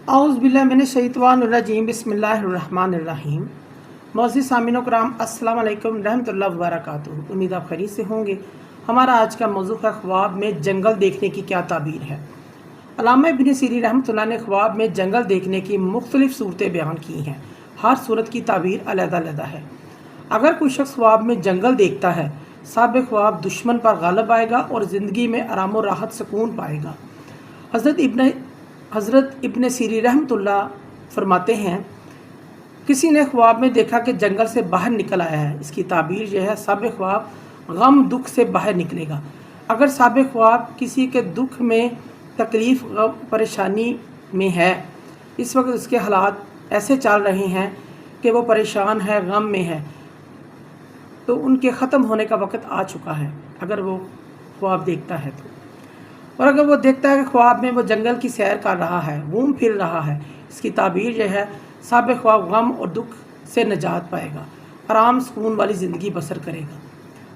औज़ुबिल्लाहिमिनश्शैतानिर्रजीम बिस्मिल्लाहिर्रहमानिर्रहीम। मौज़ूद सामीन कराम अस्सलाम वालेकुम रहमतुल्लाहि व बरकातुहू। उम्मीद आप खैरियत से होंगे। हमारा आज का मौज़ू है ख्वाब में जंगल देखने की क्या ताबीर है। अल्लामा इब्न सीरीन रहमतुल्लाह ने ख्वाब में जंगल देखने की मुख्तलिफ़ सूरतें बयान की हैं। हर सूरत की ताबीर अलग-अलग है। अगर कोई शख्स ख्वाब में जंगल देखता है, साहिब ख्वाब दुश्मन पर गालिब आएगा और ज़िंदगी में आराम और राहत सुकून पाएगा। हज़रत इब्न सीरीन रहमतुल्लाह फरमाते हैं, किसी ने ख्वाब में देखा कि जंगल से बाहर निकल आया है। इसकी ताबीर यह है, साहिब ख्वाब गम दुख से बाहर निकलेगा। अगर साहिब ख्वाब किसी के दुख में, तकलीफ़, गम, परेशानी में है, इस वक्त उसके हालात ऐसे चल रहे हैं कि वो परेशान है, गम में है, तो उनके ख़त्म होने का वक़्त आ चुका है अगर वो ख्वाब देखता है तो। और अगर वो देखता है कि ख्वाब में वो जंगल की सैर कर रहा है, घूम फिर रहा है, इसकी ताबीर यह है, साहिब ख्वाब गम और दुख से निजात पाएगा, आराम सुकून वाली ज़िंदगी बसर करेगा।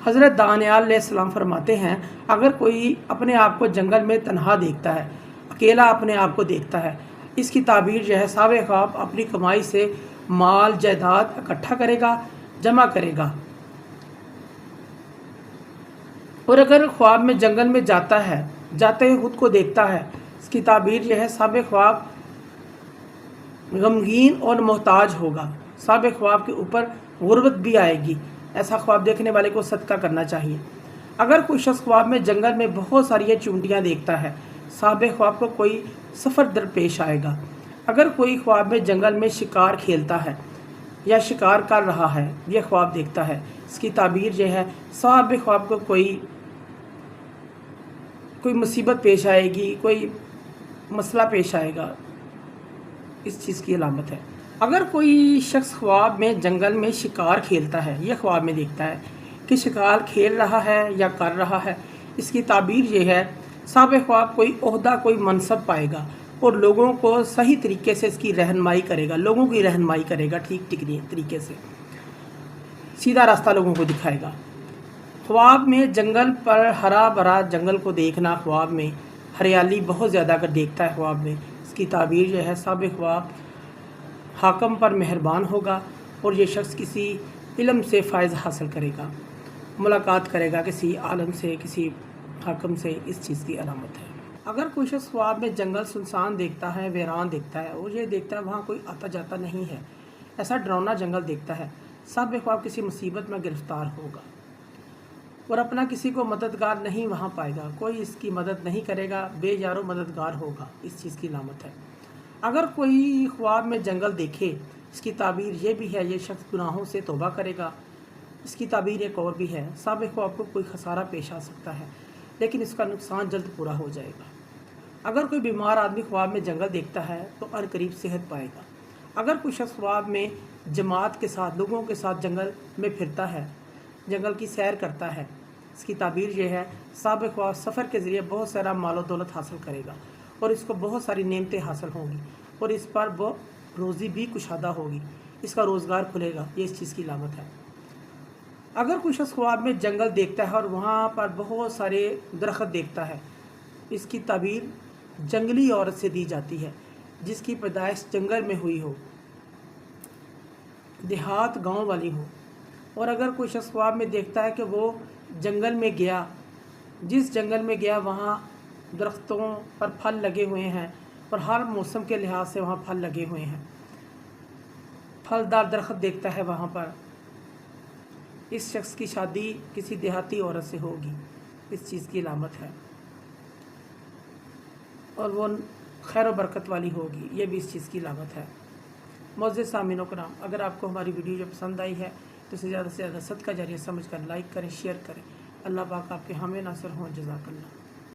हज़रत दानियाल अलैहिस्सलाम फरमाते हैं, अगर कोई अपने आप को जंगल में तन्हा देखता है, अकेला अपने आप को देखता है, इसकी ताबीर यह है, साहिब ख्वाब अपनी कमाई से माल जायदाद इकट्ठा करेगा, जमा करेगा। और अगर ख्वाब में जंगल में जाता है, जाते हुए खुद को देखता है, इसकी ताबीर यह है, साहिब ख्वाब गमगीन और मोहताज होगा। साहिब ख्वाब के ऊपर गुर्बत भी आएगी। ऐसा ख्वाब देखने वाले को सदका करना चाहिए। अगर कोई शख्स ख्वाब में जंगल में बहुत सारी चूंटियाँ देखता है, साहिब ख्वाब को कोई सफ़र दरपेश आएगा। अगर कोई ख्वाब में जंगल में शिकार खेलता है या शिकार कर रहा है, यह ख्वाब देखता है, इसकी ताबीर यह है, साहिब ख्वाब को कोई मुसीबत पेश आएगी, कोई मसला पेश आएगा, इस चीज़ की अलामत है। अगर कोई शख्स ख्वाब में जंगल में शिकार खेलता है, यह ख्वाब में देखता है कि शिकार खेल रहा है या कर रहा है, इसकी ताबीर यह है, साहिब ख्वाब कोई ओहदा, कोई मनसब पाएगा और लोगों को सही तरीके से इसकी रहनुमाई करेगा, लोगों की रहनुमाई करेगा, ठीक तरीके से सीधा रास्ता लोगों को दिखाएगा। ख्वाब में जंगल पर हरा भरा जंगल को देखना, ख्वाब में हरियाली बहुत ज़्यादा अगर देखता है ख्वाब में, इसकी ताबीर यह है, साहिब ख्वाब हाकम पर मेहरबान होगा और ये शख्स किसी इल्म से फ़ायदा हासिल करेगा, मुलाकात करेगा किसी आलम से, किसी हाकम से, इस चीज़ की अलामत है। अगर कोई शख्स ख्वाब में जंगल सुनसान देखता है, वीरान देखता है और ये देखता है वहाँ कोई आता जाता नहीं है, ऐसा डरावना जंगल देखता है, साहिब ख्वाब किसी मुसीबत में गिरफ़्तार होगा और अपना किसी को मददगार नहीं वहाँ पाएगा, कोई इसकी मदद नहीं करेगा, बेयारो मददगार होगा, इस चीज़ की अलामत है। अगर कोई ख्वाब में जंगल देखे, इसकी ताबीर ये भी है, ये शख्स गुनाहों से तौबा करेगा। इसकी ताबीर एक और भी है, साहिब ख्वाब को कोई खसारा पेश आ सकता है लेकिन इसका नुकसान जल्द पूरा हो जाएगा। अगर कोई बीमार आदमी ख्वाब में जंगल देखता है तो अनकरीब सेहत पाएगा। अगर कोई शख्स ख्वाब में जमात के साथ, लोगों के साथ जंगल में फिरता है, जंगल की सैर करता है, इसकी ताबीर यह है, साहिब ख्वाब सफ़र के ज़रिए बहुत सारा मालो दौलत हासिल करेगा और इसको बहुत सारी नेमतें हासिल होंगी और इस पर वो रोज़ी भी कुशादा होगी, इसका रोज़गार खुलेगा, ये इस चीज़ की अलामत है। अगर कोई शख्स ख्वाब में जंगल देखता है और वहाँ पर बहुत सारे दरख्त देखता है, इसकी ताबीर जंगली औरत से दी जाती है जिसकी पैदाइश जंगल में हुई हो, देहात गाँव वाली हो। और अगर कोई शख्स ख्वाब में देखता है कि वो जंगल में गया, जिस जंगल में गया वहाँ दरख्तों पर फल लगे हुए हैं और हर मौसम के लिहाज से वहाँ फल लगे हुए हैं, फलदार दरख्त देखता है वहाँ पर, इस शख्स की शादी किसी देहाती औरत से होगी, इस चीज़ की अलामत है और वो खैर व बरकत वाली होगी, ये भी इस चीज़ की अलामत है। मौजूद सामीनों कराम, अगर आपको हमारी वीडियो जो पसंद आई है तो इसे ज़्यादा से ज़्यादा सदका जारिया समझ कर लाइक करें, शेयर करें। अल्लाह पाक आपके हामी नासर हों। जज़ाकल्लाह।